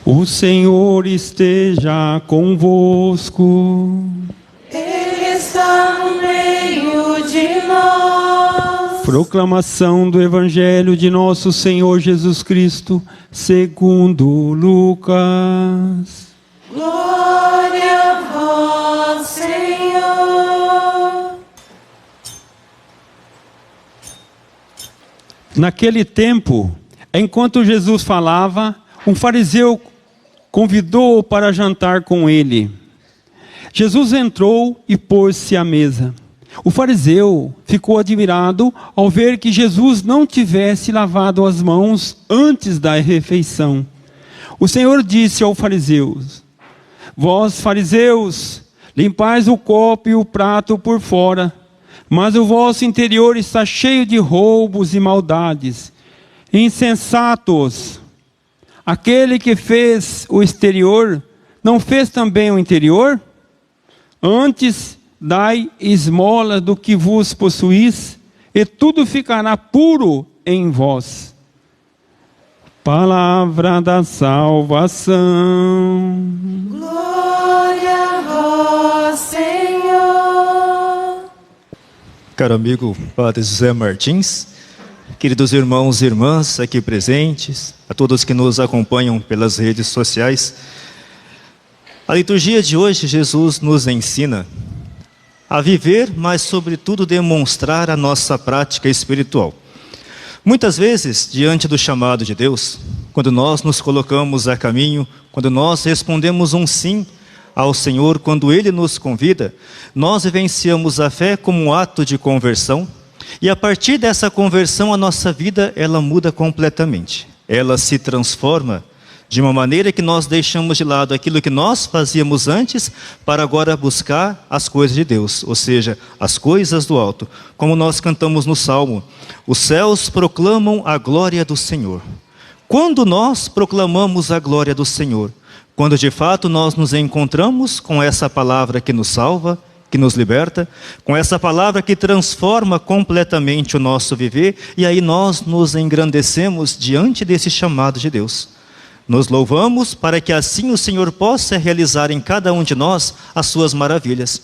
O Senhor esteja convosco. Ele está no meio de nós. Proclamação do Evangelho de nosso Senhor Jesus Cristo, segundo Lucas. Glória a vós, Senhor. Naquele tempo, enquanto Jesus falava, um fariseu convidou-o para jantar com ele. Jesus entrou e pôs-se à mesa. O fariseu ficou admirado ao ver que Jesus não tivesse lavado as mãos antes da refeição. O Senhor disse aos fariseus: Vós, fariseus, limpais o copo e o prato por fora, mas o vosso interior está cheio de roubos e maldades. Insensatos! Aquele que fez o exterior, não fez também o interior? Antes, dai esmola do que vos possuís, e tudo ficará puro em vós. Palavra da salvação. Glória a vós, Senhor. Caro amigo Padre José Martins, queridos irmãos e irmãs aqui presentes, a todos que nos acompanham pelas redes sociais, a liturgia de hoje, Jesus nos ensina a viver, mas sobretudo demonstrar a nossa prática espiritual. Muitas vezes, diante do chamado de Deus, quando nós nos colocamos a caminho, quando nós respondemos um sim ao Senhor, quando Ele nos convida, nós vivenciamos a fé como um ato de conversão, e a partir dessa conversão a nossa vida ela muda completamente. Ela se transforma de uma maneira que nós deixamos de lado aquilo que nós fazíamos antes para agora buscar as coisas de Deus, ou seja, as coisas do alto. Como nós cantamos no Salmo, os céus proclamam a glória do Senhor. Quando nós proclamamos a glória do Senhor, quando de fato nós nos encontramos com essa palavra que nos salva, que nos liberta, com essa palavra que transforma completamente o nosso viver, e aí nós nos engrandecemos diante desse chamado de Deus. Nos louvamos para que assim o Senhor possa realizar em cada um de nós as suas maravilhas.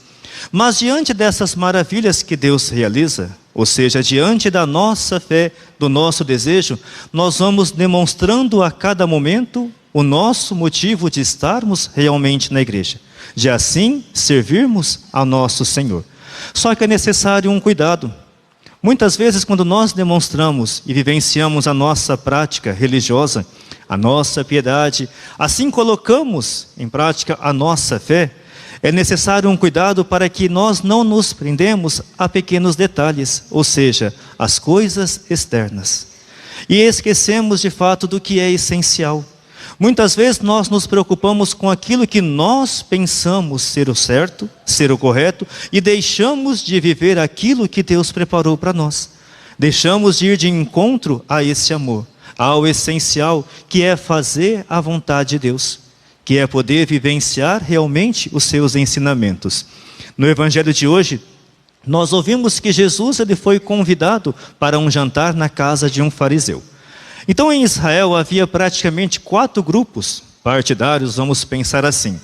Mas diante dessas maravilhas que Deus realiza, ou seja, diante da nossa fé, do nosso desejo, nós vamos demonstrando a cada momento o nosso motivo de estarmos realmente na igreja, de assim servirmos ao nosso Senhor. Só que é necessário um cuidado. Muitas vezes, quando nós demonstramos e vivenciamos a nossa prática religiosa, a nossa piedade, assim colocamos em prática a nossa fé, é necessário um cuidado para que nós não nos prendemos a pequenos detalhes, ou seja, as coisas externas. E esquecemos de fato do que é essencial. Muitas vezes nós nos preocupamos com aquilo que nós pensamos ser o certo, ser o correto, e deixamos de viver aquilo que Deus preparou para nós. Deixamos de ir de encontro a esse amor, ao essencial, que é fazer a vontade de Deus, que é poder vivenciar realmente os seus ensinamentos. No Evangelho de hoje, nós ouvimos que Jesus ele foi convidado para um jantar na casa de um fariseu. Então em Israel havia praticamente 4 grupos partidários, vamos pensar assim: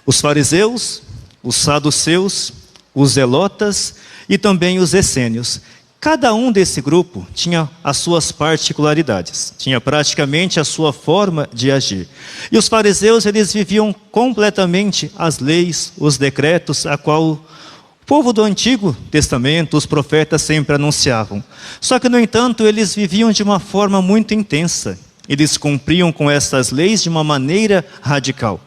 os fariseus, os saduceus, os zelotas e também os essênios. Cada um desse grupo tinha as suas particularidades, tinha praticamente a sua forma de agir. E os fariseus, eles viviam completamente as leis, os decretos, a qual o povo do Antigo Testamento, os profetas sempre anunciavam. Só que, no entanto, eles viviam de uma forma muito intensa. Eles cumpriam com essas leis de uma maneira radical.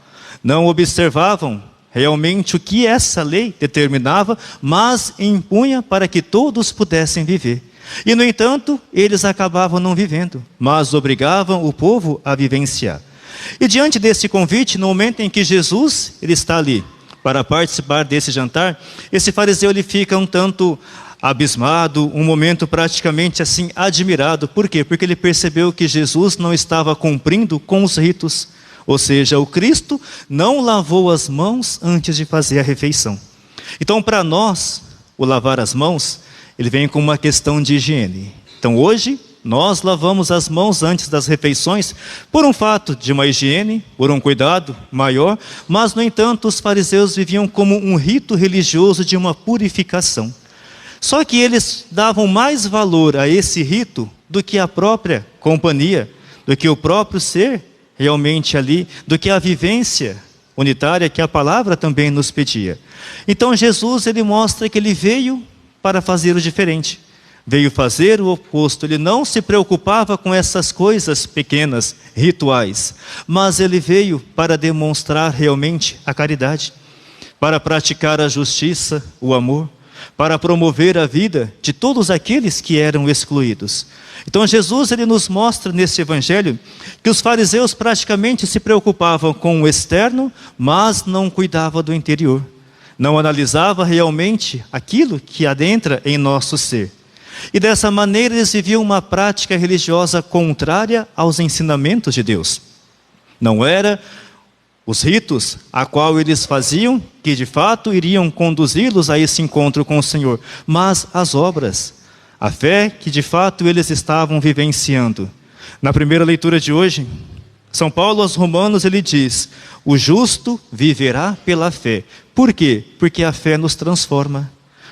Não observavam realmente o que essa lei determinava, mas impunha para que todos pudessem viver. E, no entanto, eles acabavam não vivendo, mas obrigavam o povo a vivenciar. E diante desse convite, no momento em que Jesus ele está ali para participar desse jantar, esse fariseu ele fica um tanto abismado, um momento praticamente assim admirado. Por quê? Porque ele percebeu que Jesus não estava cumprindo com os ritos. Ou seja, o Cristo não lavou as mãos antes de fazer a refeição. Então, para nós, o lavar as mãos, ele vem com uma questão de higiene. Então, hoje, nós lavamos as mãos antes das refeições por um fato de uma higiene, por um cuidado maior, mas, no entanto, os fariseus viviam como um rito religioso de uma purificação. Só que eles davam mais valor a esse rito do que a própria companhia, do que o próprio ser realmente ali, do que a vivência unitária que a palavra também nos pedia. Então Jesus, ele mostra que ele veio para fazer o diferente. Veio fazer o oposto. Ele não se preocupava com essas coisas pequenas, rituais, mas ele veio para demonstrar realmente a caridade, para praticar a justiça, o amor, para promover a vida de todos aqueles que eram excluídos. Então Jesus, ele nos mostra nesse evangelho que os fariseus praticamente se preocupavam com o externo, mas não cuidavam do interior. Não analisava realmente aquilo que adentra em nosso ser. E dessa maneira eles viviam uma prática religiosa contrária aos ensinamentos de Deus. Não era os ritos a qual eles faziam, que de fato iriam conduzi-los a esse encontro com o Senhor, mas as obras, a fé que de fato eles estavam vivenciando. Na primeira leitura de hoje, São Paulo aos Romanos, ele diz: o justo viverá pela fé. Por quê? Porque a fé nos transforma.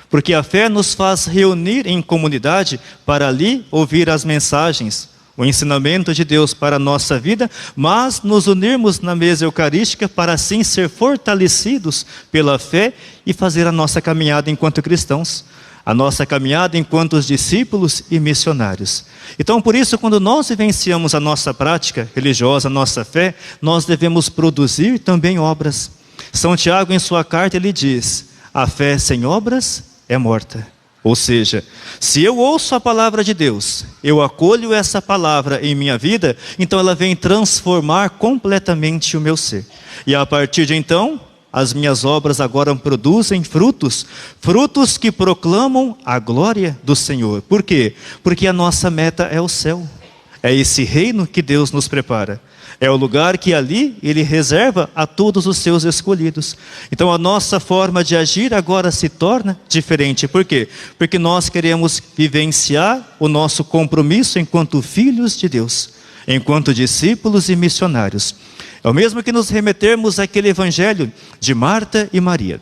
Porque a fé nos faz reunir em comunidade para ali ouvir as mensagens, o ensinamento de Deus para a nossa vida, mas nos unirmos na mesa eucarística para assim ser fortalecidos pela fé e fazer a nossa caminhada enquanto cristãos, a nossa caminhada enquanto discípulos e missionários. Então, por isso, quando nós vivenciamos a nossa prática religiosa, a nossa fé, nós devemos produzir também obras. São Tiago, em sua carta, ele diz: a fé sem obras é morta. Ou seja, se eu ouço a palavra de Deus, eu acolho essa palavra em minha vida, então ela vem transformar completamente o meu ser. E a partir de então, as minhas obras agora produzem frutos, frutos que proclamam a glória do Senhor. Por quê? Porque a nossa meta é o céu. É esse reino que Deus nos prepara. É o lugar que ali Ele reserva a todos os seus escolhidos. Então a nossa forma de agir agora se torna diferente. Por quê? Porque nós queremos vivenciar o nosso compromisso enquanto filhos de Deus, enquanto discípulos e missionários. É o mesmo que nos remetermos àquele evangelho de Marta e Maria.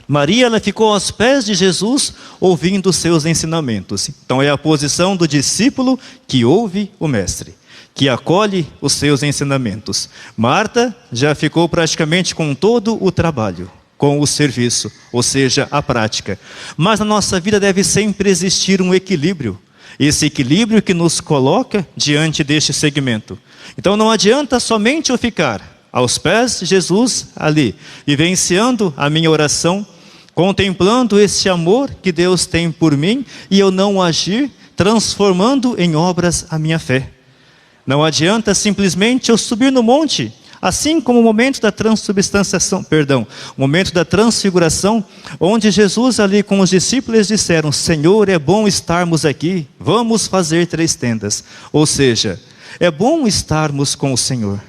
Maria, ela ficou aos pés de Jesus ouvindo os seus ensinamentos. Então é a posição do discípulo que ouve o mestre, que acolhe os seus ensinamentos. Marta já ficou praticamente com todo o trabalho, com o serviço, ou seja, a prática. Mas na nossa vida deve sempre existir um equilíbrio. Esse equilíbrio que nos coloca diante deste segmento. Então não adianta somente eu ficar aos pés de Jesus ali, vivenciando a minha oração, contemplando esse amor que Deus tem por mim, e eu não agir transformando em obras a minha fé. Não adianta simplesmente eu subir no monte, assim como o momento da transubstanciação, o momento da transfiguração, onde Jesus ali com os discípulos disseram: Senhor, é bom estarmos aqui, vamos fazer 3 tendas. Ou seja, é bom estarmos com o Senhor,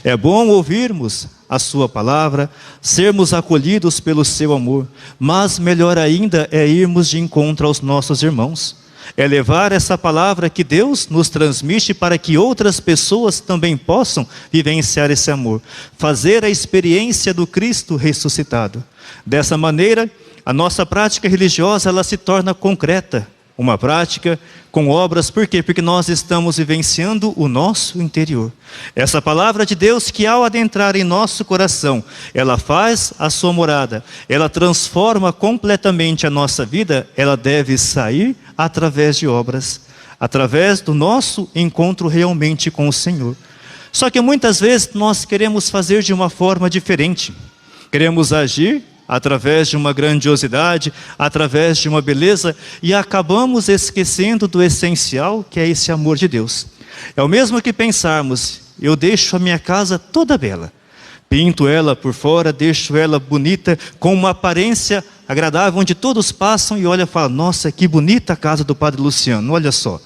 é bom ouvirmos a sua palavra, sermos acolhidos pelo seu amor, mas melhor ainda é irmos de encontro aos nossos irmãos. É levar essa palavra que Deus nos transmite para que outras pessoas também possam vivenciar esse amor. Fazer a experiência do Cristo ressuscitado. Dessa maneira, a nossa prática religiosa ela se torna concreta. Uma prática com obras, por quê? Porque nós estamos vivenciando o nosso interior. Essa palavra de Deus que ao adentrar em nosso coração, ela faz a sua morada, ela transforma completamente a nossa vida, ela deve sair através de obras, através do nosso encontro realmente com o Senhor. Só que muitas vezes nós queremos fazer de uma forma diferente, queremos agir através de uma grandiosidade, através de uma beleza, e acabamos esquecendo do essencial, que é esse amor de Deus. É o mesmo que pensarmos: eu deixo a minha casa toda bela, pinto ela por fora, deixo ela bonita, com uma aparência agradável, onde todos passam e olham e falam: nossa, que bonita a casa do Padre Luciano, olha só.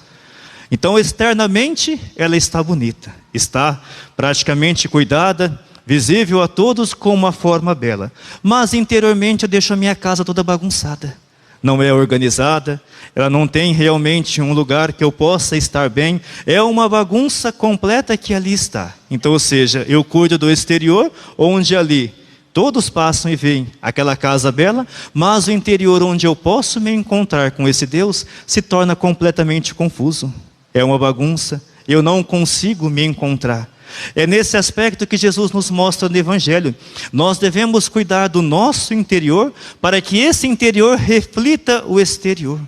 Então externamente ela está bonita, está praticamente cuidada, visível a todos com uma forma bela. Mas interiormente eu deixo a minha casa toda bagunçada. não é organizada, ela não tem realmente um lugar que eu possa estar bem, é uma bagunça completa que ali está. Então, ou seja, eu cuido do exterior, onde ali todos passam e veem aquela casa bela, mas o interior onde eu posso me encontrar com esse Deus se torna completamente confuso. É uma bagunça, eu não consigo me encontrar. É nesse aspecto que Jesus nos mostra no Evangelho. Nós devemos cuidar do nosso interior para que esse interior reflita o exterior.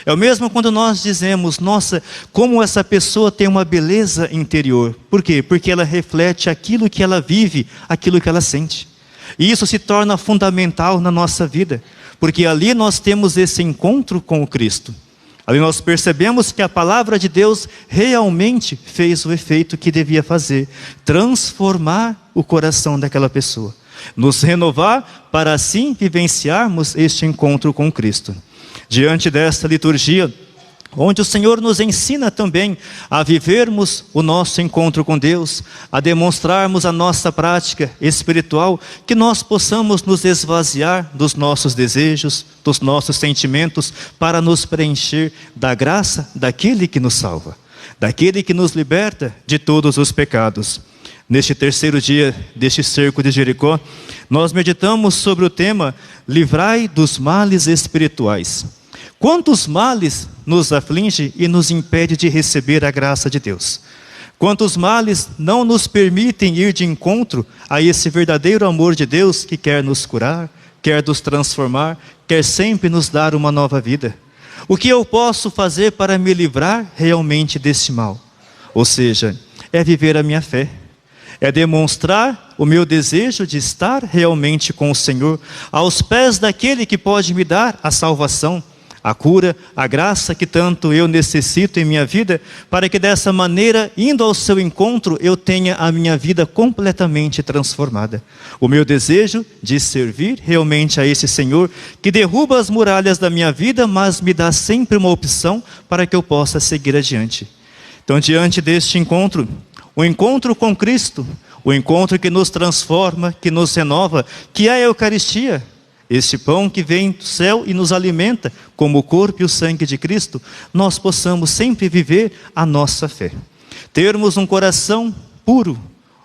É o mesmo quando nós dizemos, nossa, como essa pessoa tem uma beleza interior. Por quê? Porque ela reflete aquilo que ela vive, aquilo que ela sente. E isso se torna fundamental na nossa vida, porque ali nós temos esse encontro com o Cristo. Ali nós percebemos que a palavra de Deus realmente fez o efeito que devia fazer, transformar o coração daquela pessoa, nos renovar para assim vivenciarmos este encontro com Cristo. Diante desta liturgia, onde o Senhor nos ensina também a vivermos o nosso encontro com Deus, a demonstrarmos a nossa prática espiritual, que nós possamos nos esvaziar dos nossos desejos, dos nossos sentimentos, para nos preencher da graça daquele que nos salva, daquele que nos liberta de todos os pecados. Neste terceiro dia deste cerco de Jericó, nós meditamos sobre o tema livrai dos males espirituais. Quantos males nos aflige e nos impede de receber a graça de Deus? Quantos males não nos permitem ir de encontro a esse verdadeiro amor de Deus que quer nos curar, quer nos transformar, quer sempre nos dar uma nova vida? O que eu posso fazer para me livrar realmente desse mal? Ou seja, é viver a minha fé. É demonstrar o meu desejo de estar realmente com o Senhor, aos pés daquele que pode me dar a salvação, a cura, a graça que tanto eu necessito em minha vida, para que dessa maneira, indo ao seu encontro, eu tenha a minha vida completamente transformada. O meu desejo de servir realmente a esse Senhor, que derruba as muralhas da minha vida, mas me dá sempre uma opção para que eu possa seguir adiante. Então, diante deste encontro, o encontro com Cristo, o encontro que nos transforma, que nos renova, que é a Eucaristia, este pão que vem do céu e nos alimenta, como o corpo e o sangue de Cristo, nós possamos sempre viver a nossa fé. Termos um coração puro,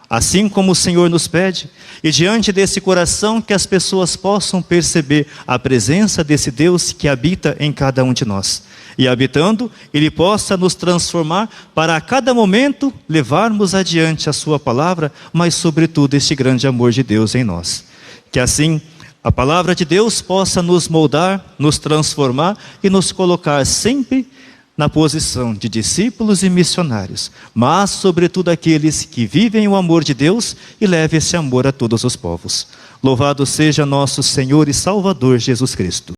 assim como o Senhor nos pede, e diante desse coração que as pessoas possam perceber a presença desse Deus que habita em cada um de nós. E habitando, Ele possa nos transformar para a cada momento levarmos adiante a sua palavra, mas sobretudo este grande amor de Deus em nós. Que assim a palavra de Deus possa nos moldar, nos transformar e nos colocar sempre na posição de discípulos e missionários, mas sobretudo aqueles que vivem o amor de Deus e levam esse amor a todos os povos. Louvado seja nosso Senhor e Salvador Jesus Cristo.